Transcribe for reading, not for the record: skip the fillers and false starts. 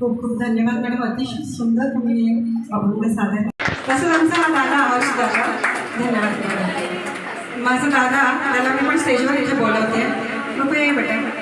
खूप खूप धन्यवाद मॅडम, अतिशय सुंदर तुम्ही अभंग सादर. तसंच आमचा हा दादा आवाज दादा, धन्यवाद. माझा दादा, त्याला मी पण स्टेजवर इथे बोलवते. बघूया बेटा.